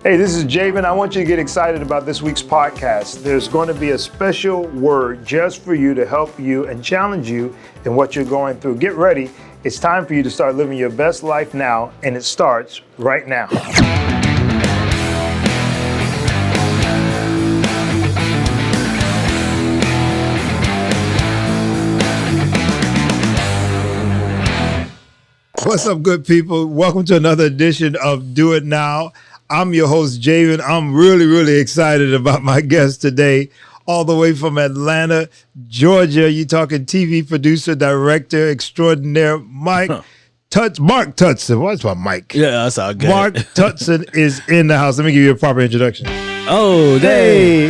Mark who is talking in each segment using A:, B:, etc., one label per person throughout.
A: Hey, this is Javen. I want you to get excited about this week's podcast. There's going to be a special word just for you to help you and challenge you in what you're going through. Get ready. It's time for you to start living your best life now, and it starts right now. What's up, good people? Welcome to another edition of Do It Now. I'm your host, Javen. I'm really excited about my guest today, all the way from Atlanta, Georgia. You're talking TV producer, director extraordinaire, Mark Tutson. What's my mic?
B: Yeah, that's all good.
A: Mark Tutson is in the house. Let me give you a proper introduction.
B: Oh, hey.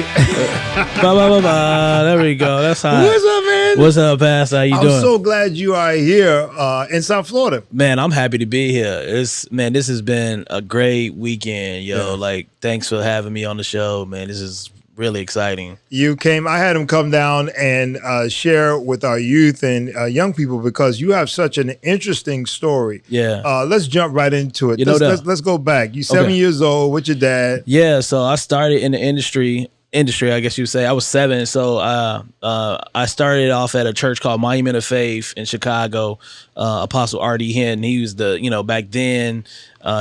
B: There we go. That's hot.
A: What's up, man?
B: What's up, Pastor? How you doing?
A: I'm so glad you are here in South Florida.
B: Man, I'm happy to be here. This has been a great weekend, yo. Yeah. Like, thanks for having me on the show, man. This is really exciting. I had him come down and share with our youth and young people because you have such an interesting story. Yeah. Let's jump right into it. Let's go back. You're 7 years old with your dad. Yeah, so I started in the industry, I guess you would say. I was 7, so I started off at a church called Monument of Faith in Chicago. Apostle R.D. Hinton, he was back then,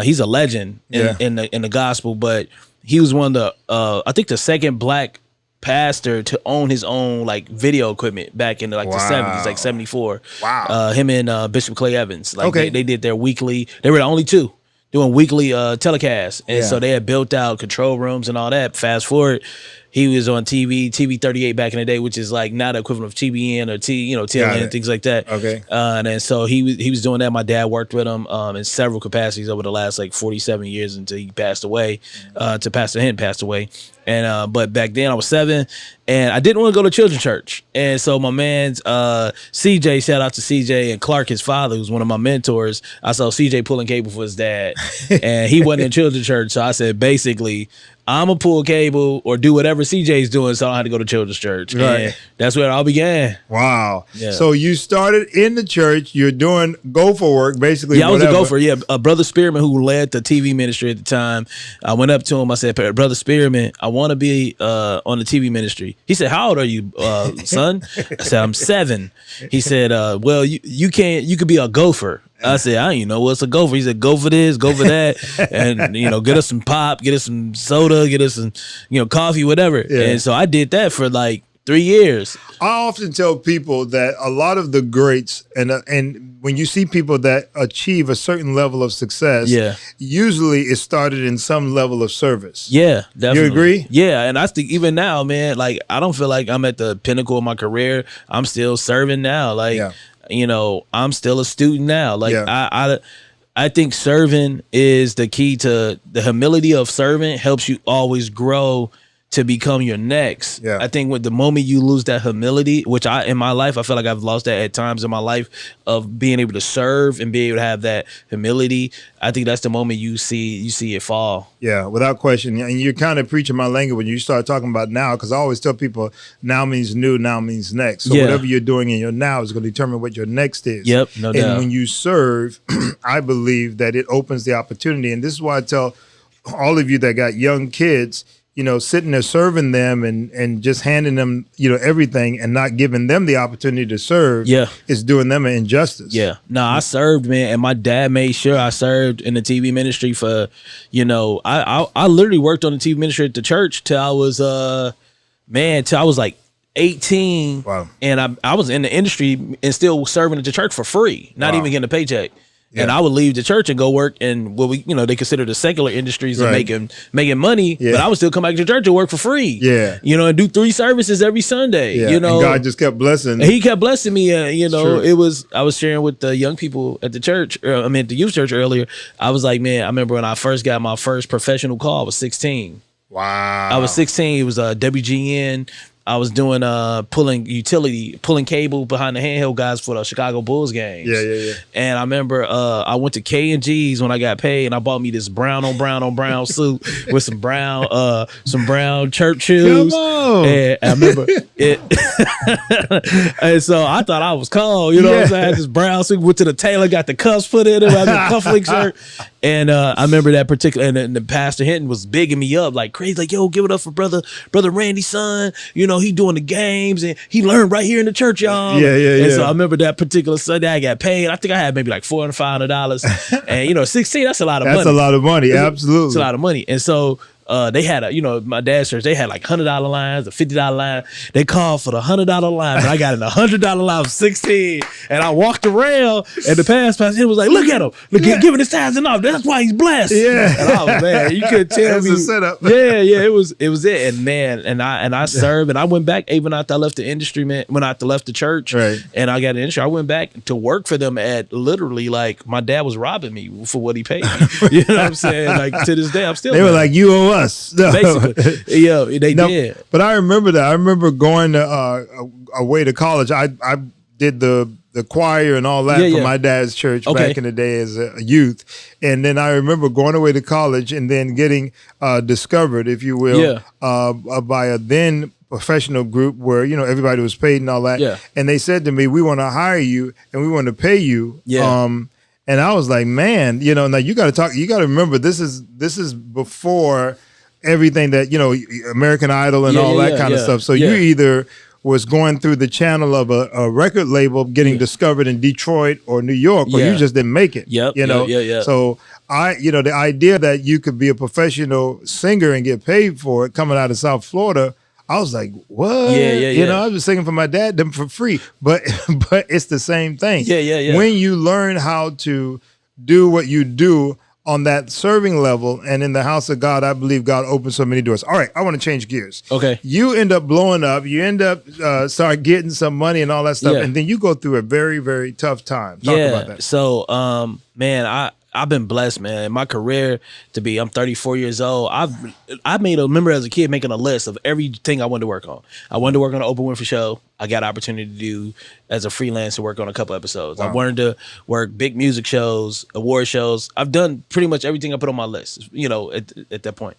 B: he's a legend in the gospel, but he was one of the, I think the second black pastor to own his own like video equipment back in the 70s, like 74. Wow. Him and Bishop Clay Evans. They did their weekly, they were the only two doing weekly telecasts. And so they had built out control rooms and all that. Fast forward, he was on TV 38 back in the day, which is like now the equivalent of TBN or TLN, things like that. Okay. And then so he was doing that. My dad worked with him in several capacities over the last like 47 years until he passed away, to Pastor Hinton passed away. And but back then I was 7 and I didn't want to go to children's church. And so my man's CJ, shout out to CJ and Clark, his father, who's one of my mentors. I saw CJ pulling cable for his dad and he wasn't in children's church. So I said, basically, I'm going to pull cable or do whatever CJ's doing so I don't have to go to children's church. Right. And that's where it all began. Wow. Yeah. So you started in the church. You're doing gopher work, basically. Yeah, I was a gopher. Yeah, Brother Spearman, who led the TV ministry at the time, I went up to him. I said, Brother Spearman, I want to be on the TV ministry. He said, how old are you, son? I said, I'm 7. He said, well, you could be a gopher. I said, I don't even know what's a gopher. He said, go for this, go for that. And, get us some pop, get us some soda, get us some, coffee, whatever. Yeah. And so I did that for like 3 years. I often tell people that a lot of the greats and when you see people that achieve a certain level of success, usually it started in some level of service. Yeah, definitely. You agree? Yeah, and I think even now, man, like I don't feel like I'm at the pinnacle of my career. I'm still serving now. Like, I'm still a student now. Like I think serving is the key to the humility of serving helps you always grow to become your next. Yeah. I think with the moment you lose that humility, which in my life, I feel like I've lost that at times in my life of being able to serve and be able to have that humility. I think that's the moment you see it fall. Yeah, without question. And you're kind of preaching my language when you start talking about now, because I always tell people now means new, now means next. So whatever you're doing in your now is going to determine what your next is. Yep, no doubt. And when you serve, I believe that it opens the opportunity. And this is why I tell all of you that got young kids, sitting there serving them and just handing them, everything and not giving them the opportunity to serve is doing them an injustice. Yeah. No, I served, man. And my dad made sure I served in the TV ministry for, I literally worked on the TV ministry at the church till I was, till I was like 18. Wow. And I was in the industry and still serving at the church for free, not even getting a paycheck. Yeah. And I would leave the church and go work in what they consider the secular industries and making money, but I would still come back to church and work for free. Yeah. And do 3 services every Sunday. Yeah. And God just kept blessing. And he kept blessing me. I was sharing with the young people at the church, at the youth church earlier. I was like, man, I remember when I first got my first professional call, I was 16. Wow. I was 16. It was WGN. I was doing pulling cable behind the handheld guys for the Chicago Bulls games. Yeah. And I remember I went to K&G's when I got paid, and I bought me this brown on brown suit with some brown church shoes. Come on. And I remember it. And so I thought I was cold, what I'm saying? I had this brown suit, went to the tailor, got the cuffs put in it, I had the cufflink shirt. And I remember that particular, and the Pastor Hinton was bigging me up like crazy, like, yo, give it up for brother Randy's son. You know, he doing the games and he learned right here in the church, y'all.
A: Yeah.
B: And so I remember that particular Sunday I got paid. I think I had maybe like $400, $500. And, you know, 16, that's a lot of money.
A: That's a lot of money. Absolutely.
B: It's a lot of money. And so they had my dad's church, they had like $100 lines, a $50 line. They called for the $100 line, but I got in a $100 line of 16. And I walked around and the pastor was like, look at him. Look, giving his tithes enough. That's why he's blessed.
A: Yeah.
B: And I was, man, you couldn't tell
A: me. That's a setup.
B: Yeah, it was it. And man, and I served and I went back even after I left the industry, man, when I left the church and I got an industry, I went back to work for them at literally like my dad was robbing me for what he paid me. You know what I'm saying? Like to this day, I'm still.
A: They were like, you owe us. No.
B: Basically, yeah, they did.
A: But I remember that. I remember going away to college. I did the choir and all that for my dad's church back in the day as a youth. And then I remember going away to college and then getting discovered, if you will, by a then professional group where, you know, everybody was paid and all that. Yeah. And they said to me, we want to hire you and we want to pay you. Yeah. And I was like, man, you know, now you got to remember this is before everything that, you know, American Idol and all that kind of stuff. So you either was going through the channel of a record label getting discovered in Detroit or New York, or you just didn't make it. You know? So the idea that you could be a professional singer and get paid for it coming out of South Florida, I was like, what? You know, I was singing for my dad, them for free, but it's the same thing. When you learn how to do what you do on that serving level and in the house of God, I believe God opens so many doors. All right, I want to change gears. Okay. You end up blowing up. You end up start getting some money and all that stuff. And then you go through a very, very tough time. Talk about that.
B: So, man, I've been blessed, man. In my career I'm 34 years old. I remember as a kid making a list of everything I wanted to work on. I wanted to work on an Oprah Winfrey show. I got an opportunity to do as a freelancer work on a couple episodes. Wow. I wanted to work big music shows, award shows. I've done pretty much everything I put on my list, you know, at that point.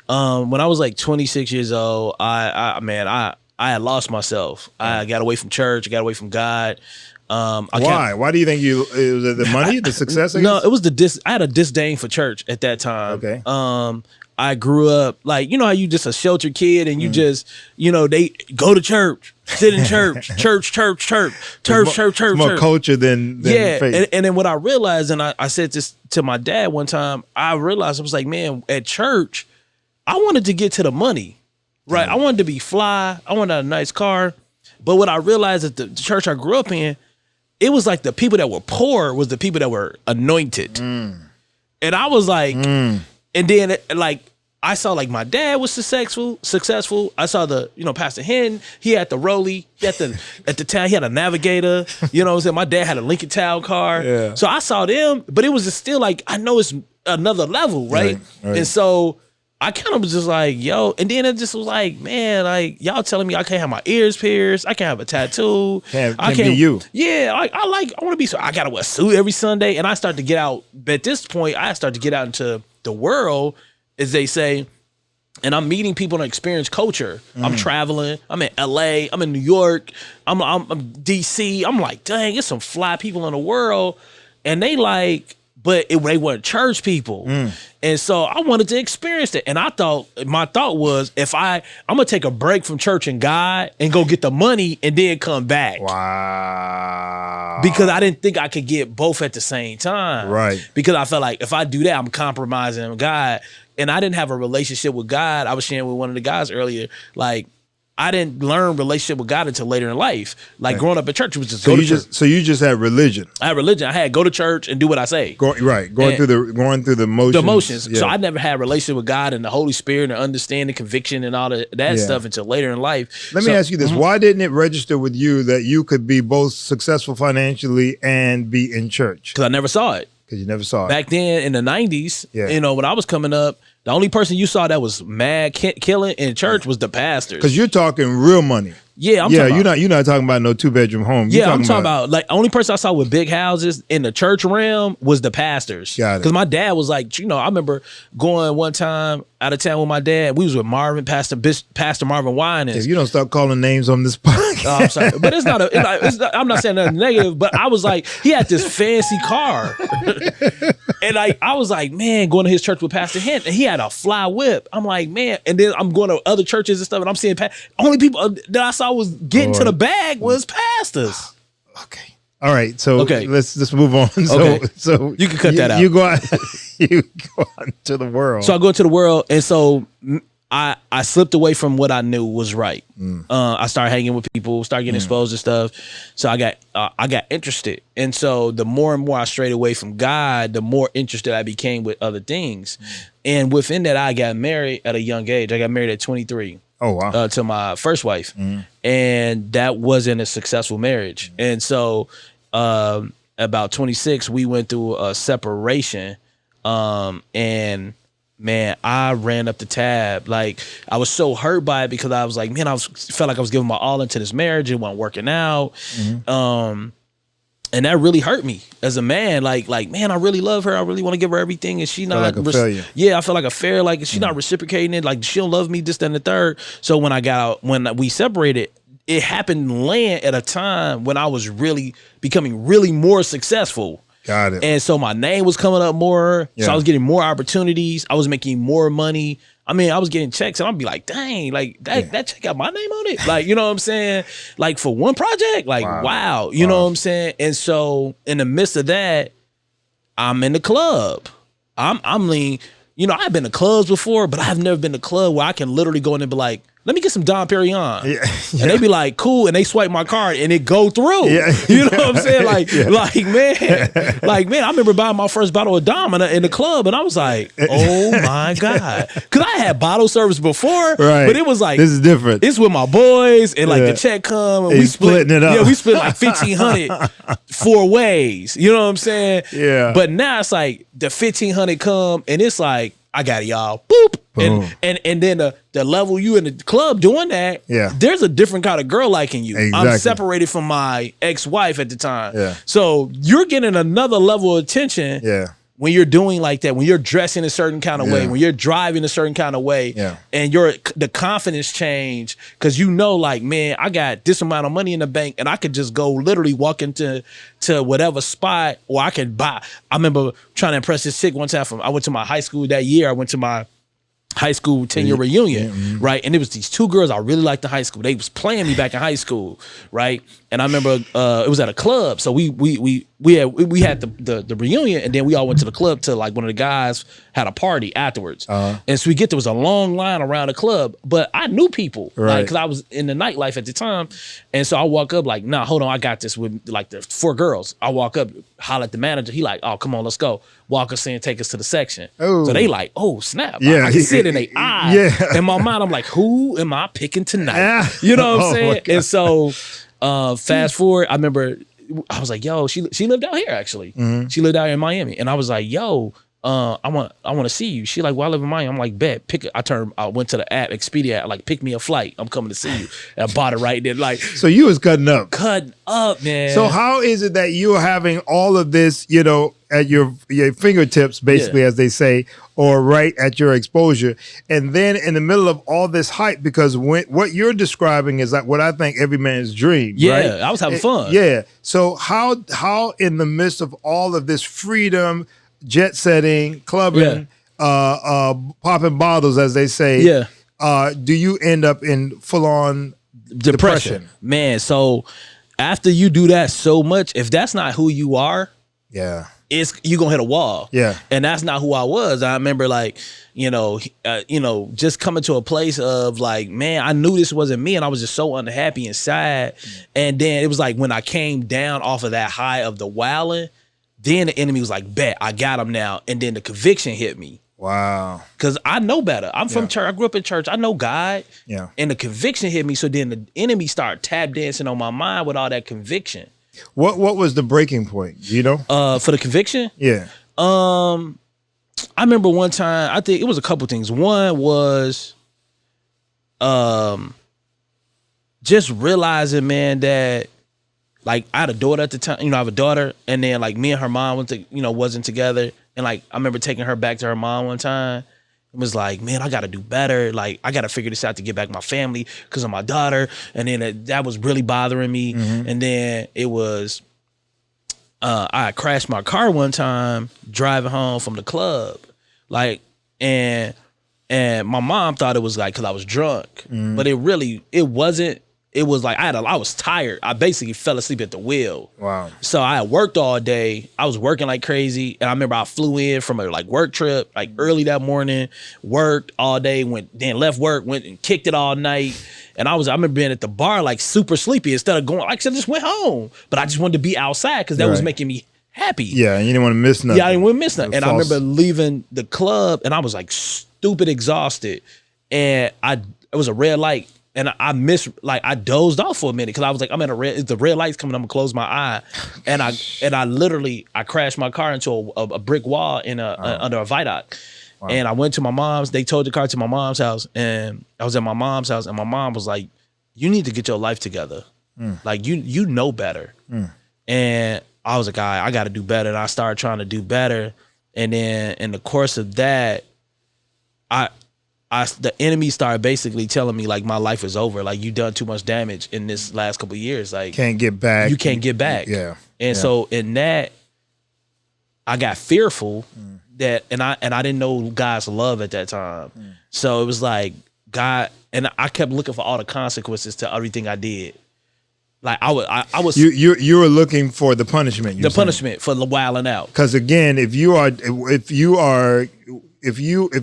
B: When I was like 26 years old, I had lost myself. I got away from church. I got away from God.
A: Why? Why do you think it was the money, the success?
B: No, it was I had a disdain for church at that time. Okay. I grew up like, you know how you just a sheltered kid and you just, you know, they go to church, sit in church, church.
A: More culture than faith.
B: And then what I realized, and I said this to my dad one time, I realized I was like, man, at church, I wanted to get to the money, right? I wanted to be fly. I wanted a nice car. But what I realized at the church I grew up in, it was like the people that were poor was the people that were anointed. And I was like, and then like, I saw like my dad was successful. I saw Pastor Hinton, he had the Rollie, he had at the time he had a Navigator, you know what I'm saying? My dad had a Lincoln Town car. Yeah. So I saw them, but it was just still like, I know it's another level, right? And so I kind of was just like, yo, and then it just was like, man, like y'all telling me I can't have my ears pierced, I can't have a tattoo.
A: I can't be you.
B: Yeah, I want to be, so I got to wear a suit every Sunday. And I started to get out, but at this point, I started to get out into the world, as they say, and I'm meeting people in experience culture. I'm traveling. I'm in LA. I'm in New York. I'm DC. I'm like, dang, it's some fly people in the world, and they like, but they weren't church people. And so I wanted to experience it. And my thought was, if I'm gonna take a break from church and God and go get the money and then come back.
A: Wow.
B: Because I didn't think I could get both at the same time.
A: Right.
B: Because I felt like if I do that, I'm compromising God. And I didn't have a relationship with God. I was sharing with one of the guys earlier, like, I didn't learn relationship with God until later in life. Like growing up at church, it was just go to church.
A: So you just had religion.
B: I had religion. I had go to church and do what I say.
A: Going through the motions.
B: The motions. Yeah. So I never had a relationship with God and the Holy Spirit and understanding, conviction, and all that stuff until later in life.
A: Let me ask you this: why didn't it register with you that you could be both successful financially and be in church?
B: Because I never saw it.
A: Because you never saw it
B: back then in the 90s. You know, when I was coming up, the only person you saw that was mad killing in church was the pastors.
A: Because you're talking real money.
B: Yeah,
A: you're not talking about no 2-bedroom home.
B: I'm talking about like only person I saw with big houses in the church realm was the pastors.
A: Got it.
B: Because my dad was like, I remember going one time out of town with my dad. We was with Pastor Marvin Winans.
A: If you don't start calling names on this podcast.
B: Oh, I'm sorry, but it's not. I'm not saying nothing negative. But I was like, he had this fancy car, and I was like, man, going to his church with Pastor Hint, and he had a fly whip. I'm like, man, and then I'm going to other churches and stuff, and I'm seeing only people that I saw was getting to the bag was pastors.
A: Okay. All right. So let's move on. So
B: you can cut that out.
A: You go out. You go out into the world.
B: So I go into the world, and so I slipped away from what I knew was right. I started hanging with people, started getting exposed to stuff. So I got interested, and so the more and more I strayed away from God, the more interested I became with other things. And within that, I got married at a young age. I got married at 23.
A: Oh wow!
B: To my first wife, and that wasn't a successful marriage. And so, about 26, we went through a separation, and man, I ran up the tab. Like I was so hurt by it because I was like, man, felt like I was giving my all into this marriage. It wasn't working out. And that really hurt me as a man. Like, man, I really love her. I really want to give her everything, and she not
A: like a failure.
B: Yeah, I feel like a failure. Like she's not reciprocating it. Like she don't love me. This, that, and the third. So when we separated, it happened land at a time when I was really becoming really more successful.
A: Got it.
B: And so my name was coming up more. Yeah. So I was getting more opportunities. I was making more money. I mean, I was getting checks, and I'd be like, dang, like that check got my name on it. Like, you know what I'm saying? Like for one project, like, wow. You know what I'm saying? And so in the midst of that, I'm in the club. I'm lean. I've been to clubs before, but I've never been to a club where I can literally go in and be like, let me get some Dom Perignon. And they be like, cool. And they swipe my card and it go through. You know what I'm saying? Like, man, I remember buying my first bottle of Dom in the club, and I was like, oh my God. Because I had bottle service before, but it was like,
A: this is different.
B: It's with my boys, and like the check come, and we
A: splitting it up.
B: Yeah, we split like $1,500 4 ways. You know what I'm saying?
A: Yeah.
B: But now it's like the $1,500 come, and it's like, I got it, y'all. Boop. And then the level you in the club doing that, there's a different kind of girl liking you. Exactly. I'm separated from my ex-wife at the time. Yeah. So you're getting another level of attention when you're doing like that, when you're dressing a certain kind of way, when you're driving a certain kind of way, and the confidence change because like, man, I got this amount of money in the bank and I could just go literally walk into whatever spot, or I could buy. I remember trying to impress this chick one time. I went to my high school that year. I went to my high school 10-year reunion, right? And it was these 2 girls I really liked in high school. They was playing me back in high school, right? And I remember it was at a club, so we had the reunion, and then we all went to the club to like one of the guys had a party afterwards, and so there was a long line around the club, but I knew people, right? Because I was in the nightlife at the time, and so I walk up like, nah, hold on, I got this with like the 4 girls. I walk up, holler at the manager. He like, oh, come on, let's go. Walk us in, take us to the section. Oh. So they like, oh snap! Yeah, I can see it in their eyes. Yeah. In my mind, I'm like, who am I picking tonight? You know what I'm saying? And so, fast forward, I remember I was like, yo, she lived out here actually. She lived out here in Miami, and I was like, yo, I want to see you. She like, well, I live in Miami. I'm like, bet, pick it. I went to the app, Expedia, like, pick me a flight. I'm coming to see you. And I bought it right there. Like,
A: so you was cutting up,
B: man.
A: So how is it that you're having all of this, at your fingertips, basically, as they say, or right at your exposure, and then in the middle of all this hype, because what you're describing is like what I think every man's dream.
B: Yeah,
A: right?
B: I was having fun.
A: Yeah. So how in the midst of all of this freedom, jet setting, clubbing, popping bottles, as they say, do you end up in full on depression?
B: Man, so after you do that so much, if that's not who you are, you're gonna hit a wall. Yeah. And that's not who I was. I remember like, just coming to a place of like, man, I knew this wasn't me, and I was just so unhappy inside. And then it was like when I came down off of that high of the wilding, then the enemy was like, bet, I got him now. And then the conviction hit me.
A: Wow.
B: Because I know better. I'm from church. I grew up in church. I know God. Yeah. And the conviction hit me. So then the enemy started tap dancing on my mind with all that conviction.
A: What was the breaking point? Do you know?
B: For the conviction?
A: Yeah.
B: I remember one time, I think it was a couple things. One was just realizing, man, that like I had a daughter at the time, I have a daughter, and then like me and her mom wasn't together. And like I remember taking her back to her mom one time. It was like, man, I got to do better. Like, I got to figure this out to get back my family because of my daughter. And then that was really bothering me. And then it was, I crashed my car one time driving home from the club. Like, and my mom thought it was like because I was drunk. But it wasn't. It was like I was tired. I basically fell asleep at the wheel. Wow. So I had worked all day. I was working like crazy. And I remember I flew in from a like work trip, like early that morning, worked all day, then left work, went and kicked it all night. And I remember being at the bar like super sleepy instead of going, like I said, I just went home. But I just wanted to be outside because that was making me happy.
A: Yeah, and you didn't want to miss nothing.
B: Yeah, I didn't want to miss nothing. And I remember leaving the club and I was like stupid exhausted. And it was a red light. And I dozed off for a minute because I was like, the red light's coming, I'm gonna close my eye. And I literally crashed my car into a brick wall under a viaduct. Wow. And I went to my mom's, they towed the car to my mom's house, and I was at my mom's house, and my mom was like, you need to get your life together. Like you know better. And I was like, all right, I gotta do better. And I started trying to do better. And then in the course of that, the enemy started basically telling me like my life is over. Like you done too much damage in this last couple of years. Like
A: can't get back.
B: You can't get back.
A: Yeah.
B: And so in that, I got fearful that, and I didn't know God's love at that time. So it was like God, and I kept looking for all the consequences to everything I did. Like I was.
A: You were looking for the punishment.
B: Punishment for the wilding out.
A: Because again, if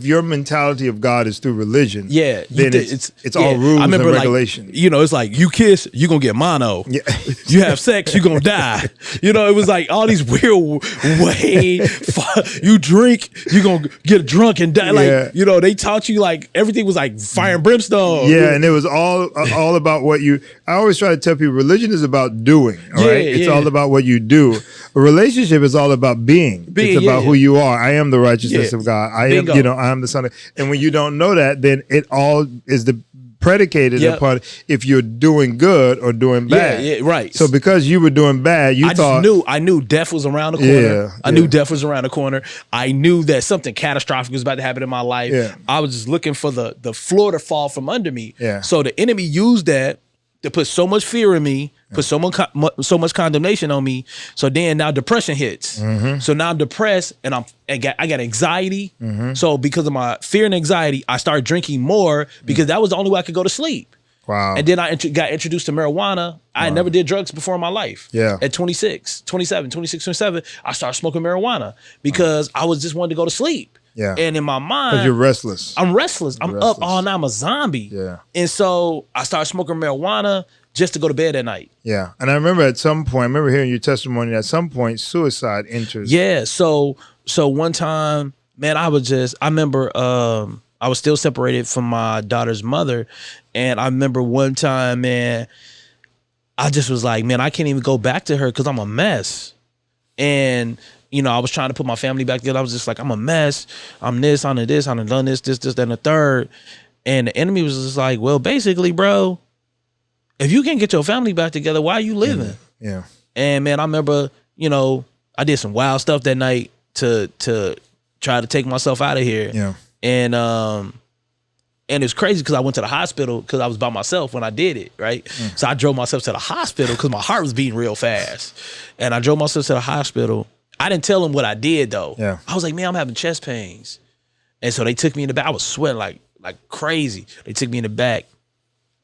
A: your mentality of God is through religion, then it's all rules and regulations.
B: Like, it's like you kiss, you gonna get mono. Yeah. You have sex, you gonna die. It was like all these weird ways. You drink, you gonna get drunk and die. Like they taught you like everything was like fire and brimstone.
A: Yeah, and it was all about what you. I always try to tell people religion is about doing. All right, it's all about what you do. A relationship is all about being. It's about who you are. I am the righteousness of God. I am the son of, and when you don't know that, then it all is predicated upon if you're doing good or doing bad.
B: Yeah, right.
A: So because you were doing bad,
B: I knew death was around the corner. I knew death was around the corner. I knew that something catastrophic was about to happen in my life. Yeah. I was just looking for the floor to fall from under me. Yeah. So the enemy used that to put so much fear in me, put so much condemnation on me. So then now depression hits. So now I'm depressed and I got anxiety. So because of my fear and anxiety, I started drinking more because that was the only way I could go to sleep. Wow. And then I got introduced to marijuana. I never did drugs before in my life. Yeah. At 26, 27, I started smoking marijuana because I was just wanting to go to sleep. Yeah. And in my mind,
A: because you're restless.
B: I'm restless. I'm up all night. I'm a zombie. Yeah. And so I started smoking marijuana just to go to bed at night. Yeah.
A: And I remember at some point, I remember hearing your testimony, at some point suicide enters.
B: Yeah. So one time, man, I remember I was still separated from my daughter's mother. And I remember one time, man, I just was like, man, I can't even go back to her because I'm a mess. And I was trying to put my family back together. I was just like, I'm a mess. I'm this, I'm this, I'm done this, that, and the third. And the enemy was just like, well, basically, bro, if you can't get your family back together, why are you living? Yeah. And man, I remember, I did some wild stuff that night to try to take myself out of here. Yeah. And it's crazy because I went to the hospital because I was by myself when I did it, right? So I drove myself to the hospital because my heart was beating real fast. And I drove myself to the hospital. I didn't tell them what I did though. Yeah. I was like, man, I'm having chest pains. And so they took me in the back. I was sweating like crazy. They took me in the back.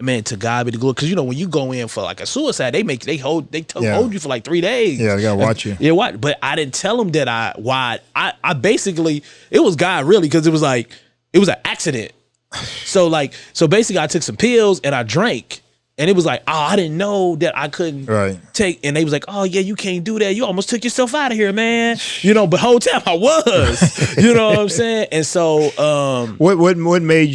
B: Man, to God be the glory. Because when you go in for like a suicide, they hold you for like 3 days.
A: Yeah, they gotta watch you.
B: Yeah, what? But I didn't tell them that I basically, it was God really, because it was like, it was an accident. So basically I took some pills and I drank. And it was like, oh, I didn't know that I couldn't take. And they was like, oh yeah, you can't do that. You almost took yourself out of here, man. But whole time I was. You know what I'm saying? And so
A: what made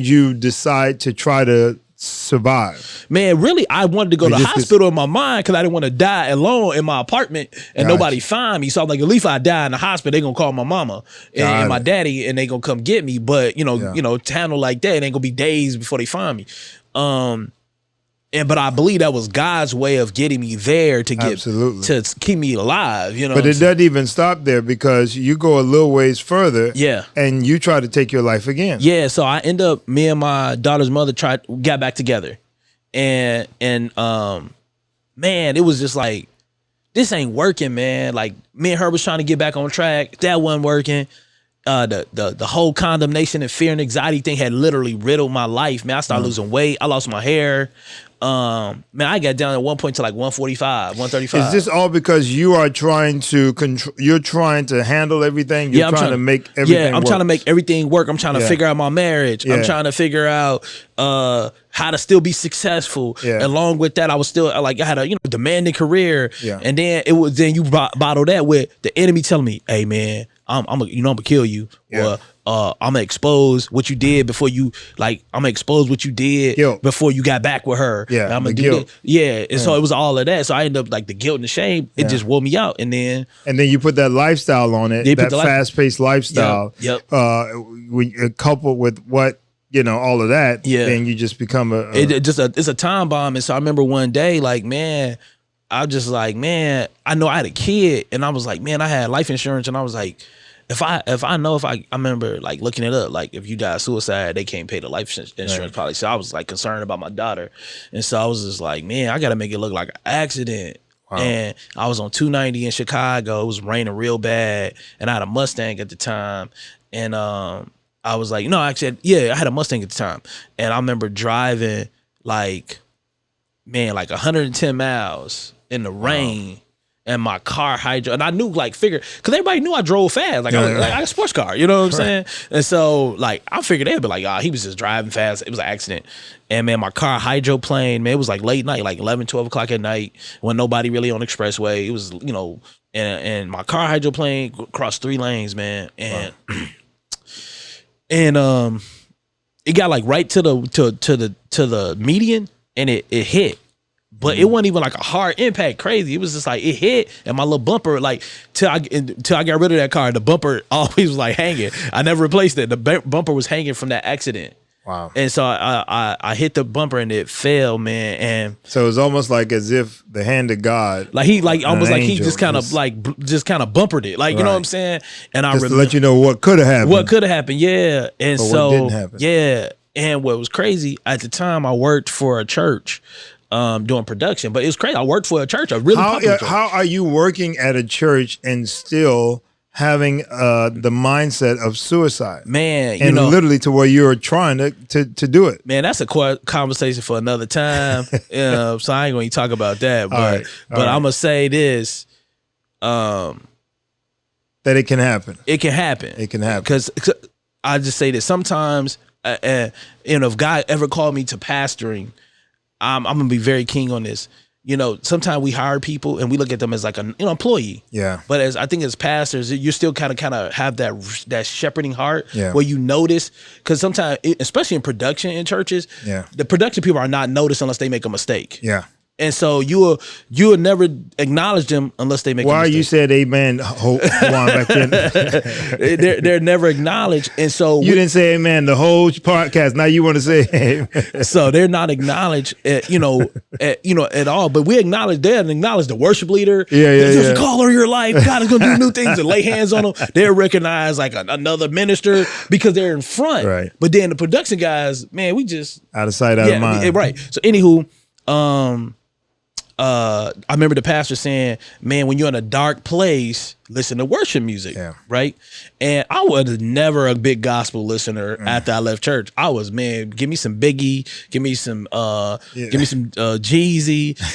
A: you decide to try to survive?
B: Man, really, I wanted to go to the hospital in my mind because I didn't want to die alone in my apartment and nobody find me. So I'm like, at least if I die in the hospital, they gonna call my mama and my daddy, and they gonna come get me. But you know, town like that, it ain't gonna be days before they find me. But I believe that was God's way of getting me there to get to keep me alive, you know.
A: But it doesn't even stop there, because you go a little ways further, and you try to take your life again.
B: Yeah, so I end up, me and my daughter's mother got back together, and man, it was just like, this ain't working, man. Like, me and her was trying to get back on track, that wasn't working. The whole condemnation and fear and anxiety thing had literally riddled my life, man. I started losing weight, I lost my hair. Man, I got down at one point to like 145, 135.
A: Is this all because you are trying to you're trying to handle everything? You're trying to make everything work.
B: Trying to make everything work. I'm trying to figure out my marriage. I'm trying to figure out how to still be successfung. Along with that, I was still like, I had a demanding career. And then you bottle that with the enemy telling me, hey man, I'm gonna kill you. Or I'm gonna expose what you did before you before you got back with her. I'm gonna do that. And so it was all of that. So I ended up like the guilt and the shame. It just wore me out. And then
A: you put that lifestyle on it, that fast paced lifestyle. Coupled with what all of that. Then you just become
B: it's a time bomb. And so I remember one day, like, man, I just like, man, I know I had a kid, and I was like, man, I had life insurance, and I was like, I remember like looking it up, like if you die of suicide, they can't pay the life insurance policy. So I was like concerned about my daughter. And so I was just like, man, I got to make it look like an accident. Wow. And I was on 290 in Chicago. It was raining real bad. And I had a Mustang at the time. And I was like, no, actually, I had a Mustang at the time. And I remember driving like 110 miles in the rain. And my car hydro, and I knew because everybody knew I drove fast, like I had a sports car, you know what I'm saying? And so like I figured they'd be like, he was just driving fast. It was an accident. And man, my car hydroplaned, man, it was like late night, like 11, 12 o'clock at night when nobody really on the expressway. It was, and my car hydroplaned across 3 lanes, man. And and it got like right to the median, and it hit. But it wasn't even like a hard impact, crazy. It was just like it hit, and my little bumper, like till I got rid of that car, the bumper always was like hanging. I never replaced it. The bumper was hanging from that accident. Wow! And so I hit the bumper and it fell, man. And
A: so it was almost like as if the hand of God,
B: he just kind of bumpered it, like you know what I'm saying. And
A: just to let you know what could have happened.
B: What could have happened, yeah. And
A: but
B: so
A: what didn't happen.
B: Yeah. And what was crazy at the time, I worked for a church. Doing production, but it was crazy. I worked for a church, a really popular church.
A: How are you working at a church and still having the mindset of suicide,
B: man?
A: And literally to where you're trying to do it, man.
B: That's a conversation for another time. So I ain't going to talk about that. But I'm gonna say this: that
A: it can happen.
B: It can happen.
A: It can happen.
B: Because I just say that sometimes, if God ever called me to pastoring, I'm gonna be very keen on this. Sometimes we hire people and we look at them as like an employee. Yeah. But I think as pastors, you still kind of have that shepherding heart where you notice, because sometimes, especially in production in churches, the production people are not noticed unless they make a mistake. Yeah. And so you will never acknowledge them unless they make a mistake.
A: Why you said amen, back then?
B: they're never acknowledged. And so
A: you didn't say amen the whole podcast. Now you want to say amen.
B: So they're not acknowledged, at all. But they acknowledge the worship leader. There's a call on your life. God is going to do new things and lay hands on them. They're recognized like another minister because they're in front. Right. But then the production guys, man, we just
A: out of sight, out of mind.
B: Right. So anywho, I remember the pastor saying, man, when you're in a dark place, listen to worship music. Yeah. Right. And I was never a big gospel listener after I left church. I was, man, give me some Biggie, give me some Jeezy,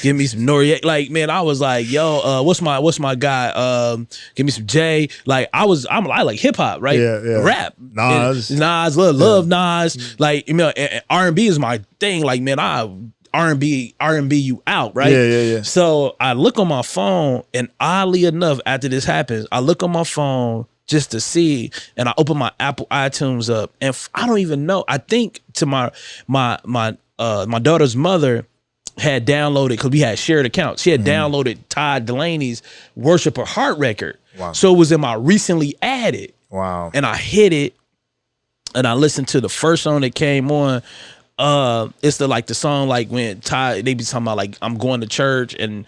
B: give me some Noriega. Like, man, I was like, yo, what's my guy? Give me some Jay. Like I like hip hop, right? Yeah. Rap. Nas, love Nas. Like, R&B is my thing. Like, man, R&B you out, right? Yeah. So I look on my phone, and oddly enough, after this happens, I look on my phone just to see, and I open my Apple iTunes up, and I don't even know. I think to my my daughter's mother had downloaded, because we had shared accounts. She had downloaded Todd Delaney's Worship Her Heart record.
A: Wow.
B: So it was in my recently added.
A: Wow.
B: And I hit it and I listened to the first song that came on. It's the song like when Todd, they be talking about like I'm going to church and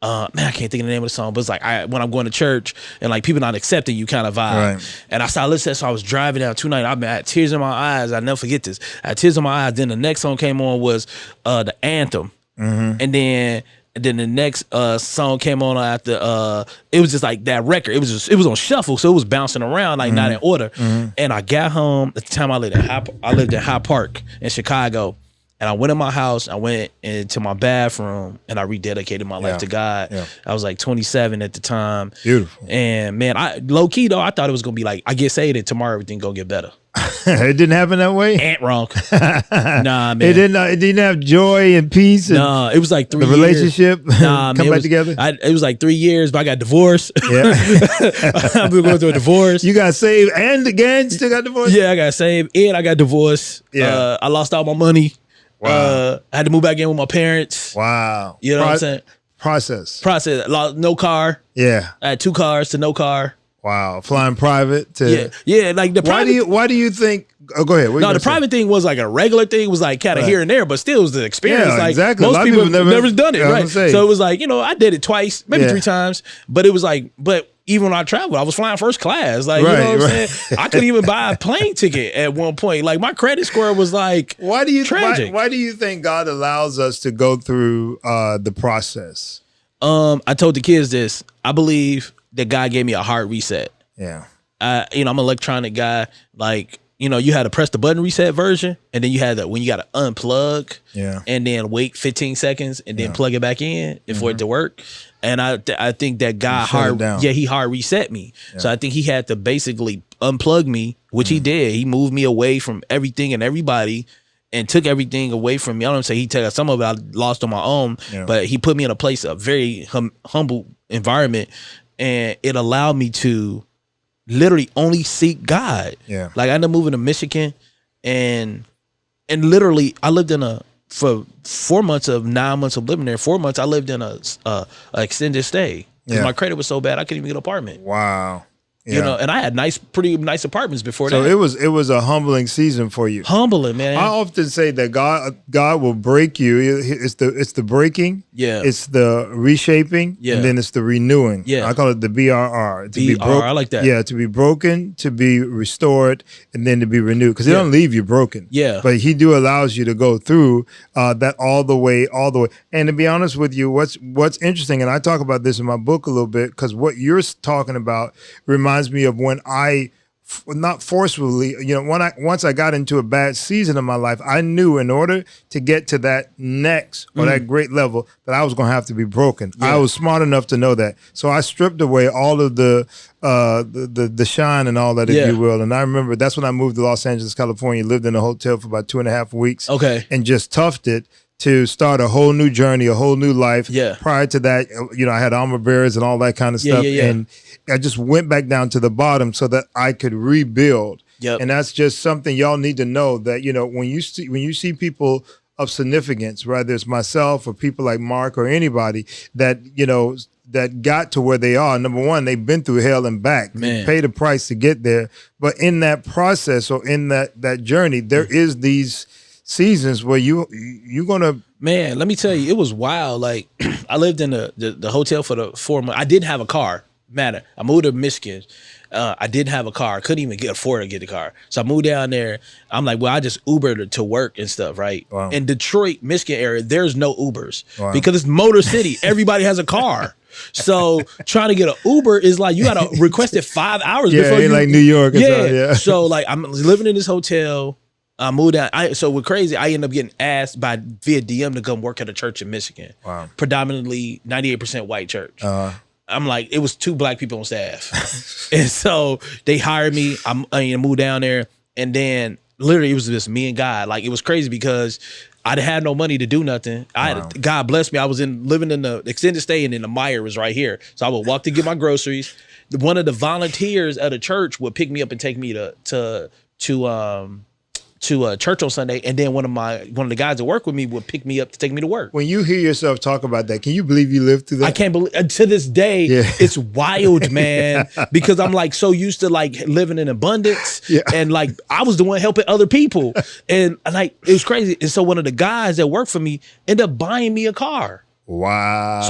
B: man, I can't think of the name of the song, but it's like when I'm going to church and like people not accepting you kind of vibe. Right. And I started listening, so I was driving down 290. I had tears in my eyes. I never forget this. I had tears in my eyes. Then the next song came on was the anthem. And then the next song came on after it was just like that record. It was on shuffle, so it was bouncing around like not in order. And I got home at the time I lived in High Park in Chicago. And I went in my house, I went into my bathroom, and I rededicated my life to God. Yeah. I was like 27 at the time.
A: Beautiful.
B: And man, low key though, I thought it was gonna be like I get saved and tomorrow everything gonna get better.
A: It didn't happen that way.
B: Ain't wrong. Nah, man.
A: It didn't have joy and peace. And
B: nah, it was like 3 years.
A: The relationship.
B: Nah,
A: come back together.
B: It was like 3 years, but I got divorced.
A: Yeah,
B: I've been going through a divorce.
A: You got saved and again still got divorced.
B: Yeah, I got saved and I got divorced. Yeah, I lost all my money. Wow. I had to move back in with my parents.
A: Wow.
B: You know what I'm saying?
A: Process.
B: No car.
A: Yeah.
B: I had 2 cars to no car.
A: Wow. Flying private to
B: yeah. Like the private.
A: Why do you think? Oh, go ahead.
B: No, the private thing was like a regular thing. It was like kind of here and there, but still it was the experience.
A: Yeah,
B: like
A: exactly.
B: Most people have never done it, right?
A: So
B: it was like, I did it twice, maybe 3 times, but it was like, even when I traveled, I was flying first class. Like, you know what I'm saying? I couldn't even buy a plane ticket at one point. Like my credit score was like tragic.
A: Why do you think God allows us to go through the process?
B: I told the kids this. I believe that God gave me a hard reset.
A: Yeah.
B: I'm an electronic guy. Like, you had to press the button reset version, and then you had that when you got to unplug, and then wait 15 seconds, and then plug it back in for it to work. And I think that God he hard reset me. Yeah. So I think he had to basically unplug me, which he did. He moved me away from everything and everybody, and took everything away from me. I don't say he took some of it I lost on my own, but he put me in a place, a very humble environment, and it allowed me to literally only seek God. Yeah. Like I ended up moving to Michigan, and literally I lived for 4 months of 9 months of living there. 4 months I lived in a extended stay. Yeah. My credit was so bad I couldn't even get an apartment.
A: Wow. Yeah.
B: And I had pretty nice apartments before that.
A: So it was a humbling season for you.
B: Humbling, man.
A: I often say that God will break you. It's the breaking.
B: Yeah.
A: It's the reshaping. Yeah. And then it's the renewing. Yeah. I call it the BRR.
B: I like that.
A: Yeah. To be broken, to be restored, and then to be renewed. Because He don't leave you broken.
B: Yeah.
A: But He allows you to go through that all the way. And to be honest with you, what's interesting, and I talk about this in my book a little bit, because what you're talking about reminds me of when I, not forcefully, once I got into a bad season of my life, I knew in order to get to that next or that great level that I was going to have to be broken. Yeah. I was smart enough to know that. So I stripped away all of the shine and all that, if you will. And I remember that's when I moved to Los Angeles, California, lived in a hotel for about 2.5 weeks.
B: Okay.
A: And just toughed it to start a whole new journey, a whole new life.
B: Yeah.
A: Prior to that, I had armor bearers and all that kind of stuff.
B: Yeah.
A: And I just went back down to the bottom so that I could rebuild. Yep. And that's just something y'all need to know, that, when you see people of significance, whether it's myself or people like Mark or anybody that, that got to where they are. Number one, they've been through hell and back. They paid a price to get there. But in that process or in that journey, there is these seasons where you're gonna,
B: man, let me tell you, it was wild. Like I lived in the hotel for the 4 months. I didn't have a car. I moved to Michigan. I didn't have a car. I couldn't even afford to get a car. So I moved down there. I'm like, well, I just Ubered to work and stuff, right? Wow. In Detroit, Michigan area, there's no Ubers because it's Motor City. Everybody has a car. So trying to get an Uber is like, you got to request it 5 hours before you.
A: Like New York.
B: Yeah. So like I'm living in this hotel. I moved out. So we're crazy. I ended up getting asked via DM to come work at a church in Michigan. Wow. Predominantly 98% white church. I'm like, it was 2 black people on staff. And so they hired me. I moved down there. And then literally it was just me and God. Like it was crazy because I had no money to do nothing. God bless me. I was living in the extended stay, and then the Meijer was right here. So I would walk to get my groceries. One of the volunteers at a church would pick me up and take me to to church on Sunday, and then one of the guys that work with me would pick me up to take me to work.
A: When you hear yourself talk about that, can you believe you lived through that?
B: I can't believe to this day. It's wild, man, because I'm like so used to like living in abundance, and like I was the one helping other people, and like it was crazy. And so one of the guys that worked for me ended up buying me a car.
A: Wow.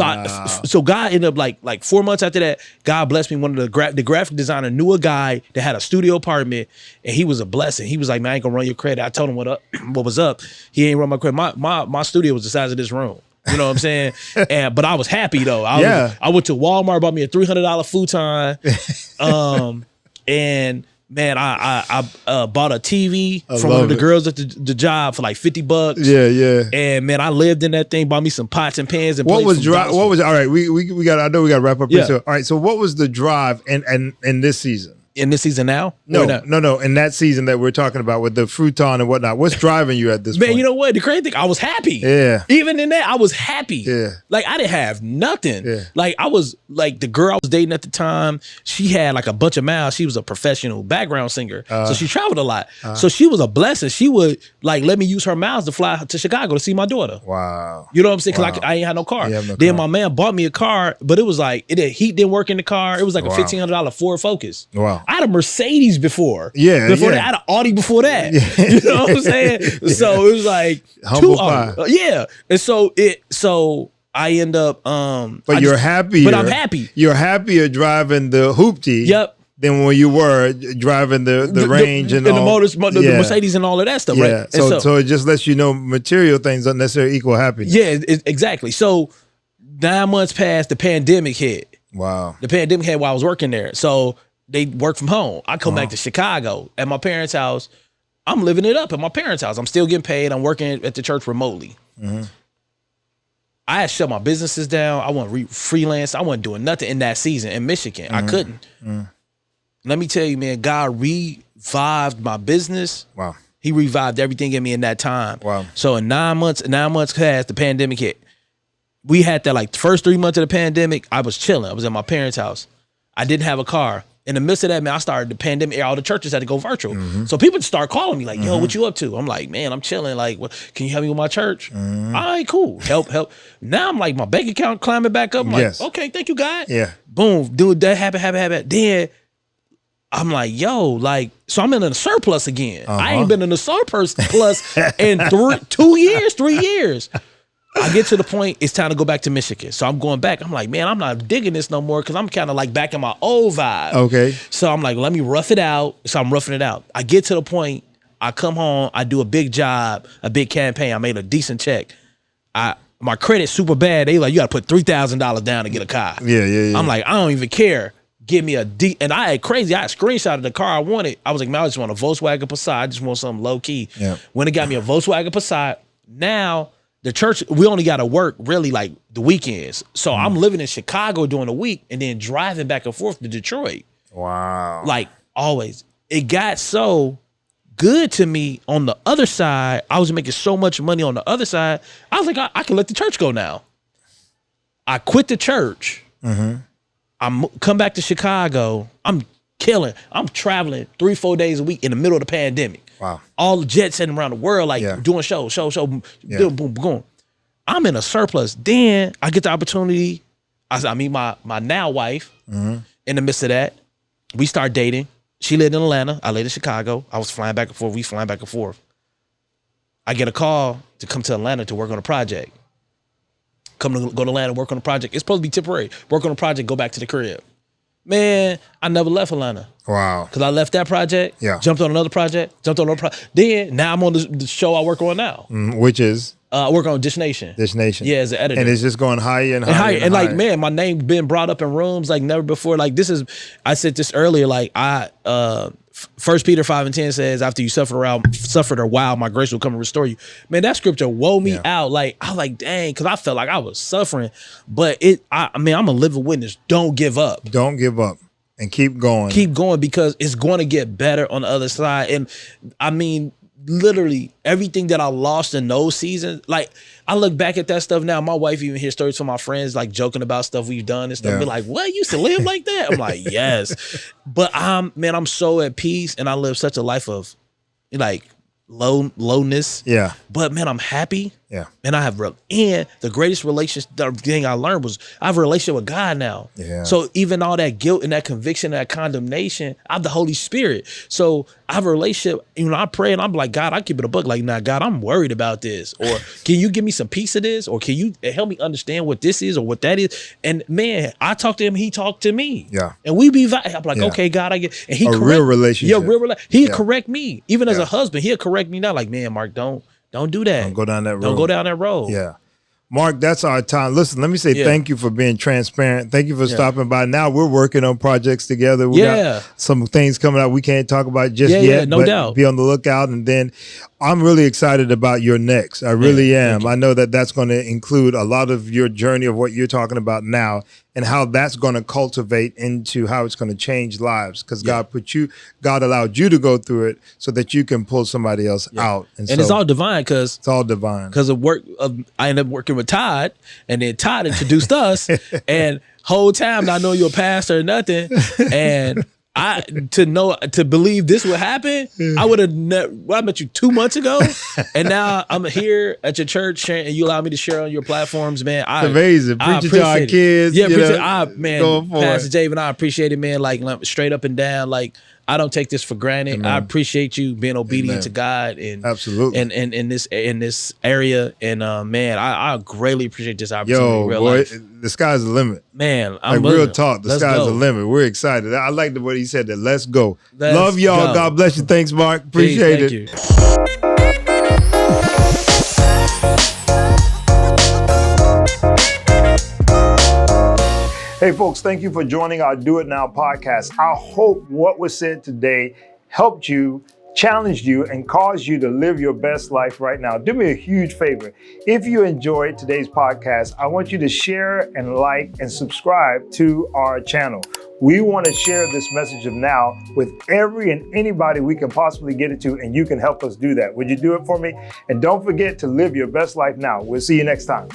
B: So God ended up like 4 months after that, God blessed me. One of the graphic designer knew a guy that had a studio apartment, and he was a blessing. He was like, man, I ain't gonna run your credit. I told him what was up. He ain't run my credit. My studio was the size of this room. You know what I'm saying? But I was happy though. I went to Walmart, bought me a $300 futon. And man, I bought a TV from one of the girls at the job for like $50.
A: Yeah.
B: And man, I lived in that thing, bought me some pots and pans. And
A: what was all right, we got, I know we got to wrap up. Yeah. All right, so what was the drive in this season?
B: In this season now?
A: No. In that season that we're talking about with the futon and whatnot, what's driving you at this point?
B: Man, you know what? The crazy thing, I was happy.
A: Yeah.
B: Even in that, I was happy.
A: Yeah.
B: Like I didn't have nothing.
A: Yeah.
B: Like I was like the girl I was dating at the time, she had like a bunch of miles. She was a professional background singer. So she traveled a lot. So she was a blessing. She would like let me use her miles to fly to Chicago to see my daughter.
A: Wow.
B: You know what I'm saying? Because I ain't had no car. Then my man bought me a car, but it was like heat didn't work in the car. It was like a $1,500 Ford Focus.
A: Wow.
B: I had a Mercedes before.
A: Before
B: that, I had an Audi before that. You know what I'm saying? So it was like
A: humble pie.
B: And so I end up
A: but you're happier.
B: But I'm happy.
A: You're happier driving the hoopty than when you were driving the Range and all.
B: The Mercedes and all of that stuff, right?
A: So it just lets you know material things don't necessarily equal happiness.
B: Yeah, exactly. So 9 months passed, the pandemic hit.
A: Wow.
B: The pandemic hit while I was working there. So they work from home. I come back to Chicago at my parents' house. I'm living it up at my parents' house. I'm still getting paid. I'm working at the church remotely. I had shut my businesses down. I wasn't freelance. I wasn't doing nothing in that season in Michigan. I couldn't. Let me tell you, man, God revived my business.
A: Wow.
B: He revived everything in me in that time.
A: Wow.
B: So in 9 months passed, the pandemic hit. We had that like the first 3 months of the pandemic, I was chilling. I was at my parents' house. I didn't have a car. In the midst of that, man, I started the pandemic. All the churches had to go virtual. So people start calling me like, yo, what you up to? I'm like, man, I'm chilling. Like, can you help me with my church? All right, cool. Help. Now I'm like, my bank account climbing back up. I'm like, okay, thank you, God.
A: Yeah.
B: Boom. Dude, that happen. Then I'm like, yo, like, so I'm in a surplus again. I ain't been in a surplus in 3 years. I get to the point, it's time to go back to Michigan. So I'm going back. I'm like, man, I'm not digging this no more because I'm kind of like back in my old vibe.
A: Okay.
B: So I'm like, let me rough it out. So I'm roughing it out. I get to the point, I come home, I do a big job, a big campaign. I made a decent check. My credit's super bad. They like, you got to put $3,000 down to get a car.
A: Yeah.
B: I'm like, I don't even care. Give me and I had screenshotted the car I wanted. I was like, man, I just want a Volkswagen Passat. I just want something low key.
A: Yeah.
B: When it got me a Volkswagen Passat, now the church, we only got to work really like the weekends. So I'm living in Chicago during the week and then driving back and forth to Detroit.
A: Wow.
B: Like always. It got so good to me on the other side. I was making so much money on the other side. I was like, I can let the church go now. I quit the church. I come back to Chicago. I'm killing. I'm traveling 3-4 days a week in the middle of the pandemic.
A: Wow.
B: All the jets heading around the world, like doing show, boom, boom. I'm in a surplus. Then I get the opportunity. I meet my now wife in the midst of that. We start dating. She lived in Atlanta. I lived in Chicago. I was flying back and forth. We flying back and forth. I get a call to come to Atlanta to work on a project. Go to Atlanta, work on a project. It's supposed to be temporary. Work on a project, go back to the crib. Man, I never left Atlanta.
A: Wow.
B: Because I left that project, jumped on another project, Then, now I'm on the show I work on now.
A: Which is?
B: I work on Dish Nation.
A: Dish Nation.
B: Yeah, as an editor.
A: And it's just going higher and higher.
B: And like, man, my name been brought up in rooms like never before. Like I said this earlier, like 1 Peter 5:10 says, after you suffered a while, my grace will come and restore you. Man, that scripture wore me out. Like, I was like, dang, because I felt like I was suffering. But I'm a living witness. Don't give up.
A: Don't give up. And keep going.
B: Keep going, because it's going to get better on the other side. And I mean, literally everything that I lost in those seasons, like I look back at that stuff now. My wife even hears stories from my friends, like joking about stuff we've done and stuff. Be like, what? You used to live like that? I'm like, yes. But I'm so at peace, and I live such a life of like lowness.
A: Yeah.
B: But man, I'm happy.
A: Yeah.
B: And I have and the greatest relationship thing I learned was I have a relationship with God now.
A: Yeah.
B: So even all that guilt and that conviction and that condemnation, I have the Holy Spirit. So I have a relationship. You know, I pray and I'm like, God, I keep it a book. Like, nah, God, I'm worried about this. Or can you give me some piece of this? Or can you help me understand what this is or what that is? And man, I talk to him, he talked to me.
A: Yeah.
B: And we be I'm like, okay, God, I get. And he
A: real relationship.
B: Yeah, real relationship. He'd correct me. Even as a husband, he'll correct me now. Like, man, Mark, don't do that.
A: Don't go down that road.
B: Don't go down that road.
A: Yeah. Mark, that's our time. Listen, let me say thank you for being transparent. Thank you for stopping by. Now we're working on projects together. We got some things coming out we can't talk about just yet.
B: No doubt.
A: Be on the lookout. And then I'm really excited about your next. I really am. I know that that's going to include a lot of your journey of what you're talking about now and how that's going to cultivate into how it's going to change lives, because God allowed you to go through it so that you can pull somebody else out.
B: And so, it's all divine because
A: it's all divine.
B: Because I ended up working with Todd, and then Todd introduced us, and whole time not knowing you're a pastor or nothing, and to believe this would happen, I would have I met you 2 months ago, and now I'm here at your church sharing, and you allow me to share on your platforms, man.
A: It's amazing. Preaching to our kids.
B: Yeah, man, Pastor Javen, I appreciate it, man. Like straight up and down, like I don't take this for granted. Amen. I appreciate you being obedient to God and
A: absolutely
B: and in this area. And man, I greatly appreciate this opportunity in real life.
A: The sky's the limit.
B: Man,
A: I'm like real talk. The sky's the limit. We're excited. I like the way he said that. Let's go. Love y'all. God bless you. Thanks, Mark. Appreciate it.
B: You.
A: Hey folks, thank you for joining our Do It Now podcast. I hope what was said today helped you, challenged you, and caused you to live your best life right now. Do me a huge favor. If you enjoyed today's podcast, I want you to share and like and subscribe to our channel. We want to share this message of now with every and anybody we can possibly get it to, and you can help us do that. Would you do it for me? And don't forget to live your best life now. We'll see you next time.